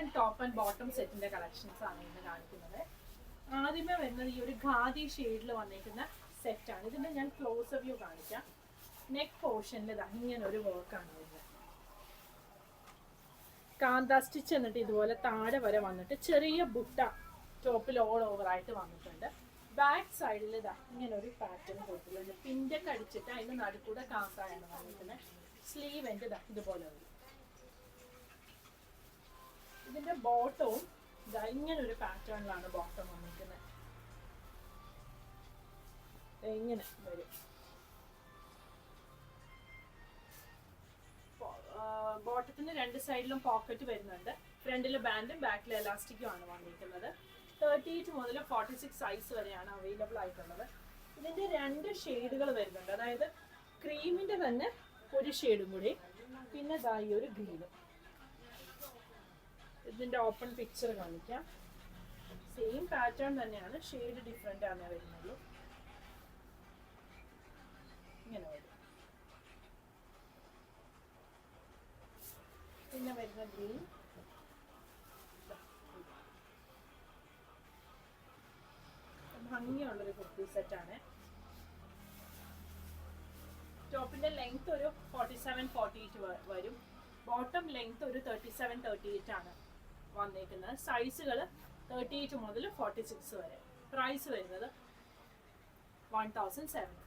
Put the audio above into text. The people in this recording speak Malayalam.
കോട്ടൺ ടോപ്പ് ആൻഡ് ബോട്ടം സെറ്റിന്റെ കളക്ഷൻസ് ആണ് ഇന്ന് കാണിക്കുന്നത്. ആദ്യമേ വരുന്നത് ഈ ഒരു ഖാദി ഷെയ്ഡിൽ വന്നിരിക്കുന്ന സെറ്റാണ്. ഇതിന്റെ ഞാൻ ക്ലോസ് വ്യൂ കാണിക്കാം. നെക്ക് പോർഷനിൽ ഇങ്ങനെ ഒരു വർക്കാണ് വരുന്നത്. കാന്ത സ്റ്റിച്ച് എന്നിട്ട് ഇതുപോലെ താഴെ വരെ വന്നിട്ട് ചെറിയ ബുട്ട ടോപ്പിൽ ഓൾ ഓവർ ആയിട്ട് വന്നിട്ടുണ്ട്. ബാക്ക് സൈഡിൽ ഇങ്ങനെ ഒരു പാറ്റേൺ കൊടുത്തിട്ടുണ്ട്. പിൻറ്റൊക്കെ അടിച്ചിട്ട് അതിന്റെ നടുക്കൂടെ കാന്തായാണ് വന്നിരിക്കുന്നത്. സ്ലീവ് എൻ്റെ ഇതുപോലെ വരും. ഇതിന്റെ ബോട്ടവും ഇങ്ങനെ ഒരു പാറ്റേണിലാണ് ബോട്ടം വന്നിരിക്കുന്നത്. ഇങ്ങനെ വരും. ബോട്ടത്തിന് രണ്ട് സൈഡിലും പോക്കറ്റ് വരുന്നുണ്ട്. ഫ്രണ്ടിൽ ബാൻഡും ബാക്കിൽ എലാസ്റ്റിക്കും ആണ് വന്നിരിക്കുന്നത്. 38 മുതൽ 46 സൈസ് വരെയാണ് അവൈലബിൾ ആയിട്ടുള്ളത്. ഇതിന്റെ രണ്ട് ഷെയ്ഡുകൾ വരുന്നുണ്ട്. അതായത് ക്രീമിന്റെ തന്നെ ഒരു ഷെയ്ഡും കൂടി, പിന്നെ ഈ ഒരു ഗ്രീനും. ഇതിന്റെ ഓപ്പൺ പിക്ചർ കാണിക്കാം. സെയിം പാറ്റേൺ തന്നെയാണ്, ഷെയ്ഡ് ഡിഫറെന്റ് ആണ് വരുന്നുള്ളൂ. ഇങ്ങനെ വരും. പിന്നെ വരുന്ന ഗ്രീൻ, ഭംഗിയുള്ളൊരു കുർത്തി സെറ്റാണ്. ടോപ്പിന്റെ ലെങ്ത് ഒരു 47-48 വരും. ബോട്ടം ലെങ്ത് ഒരു 37-38 ആണ് വന്നേക്കുന്നത്. സൈസുകൾ 38 മുതൽ 46 വരെ. പ്രൈസ് വരുന്നത് 1700.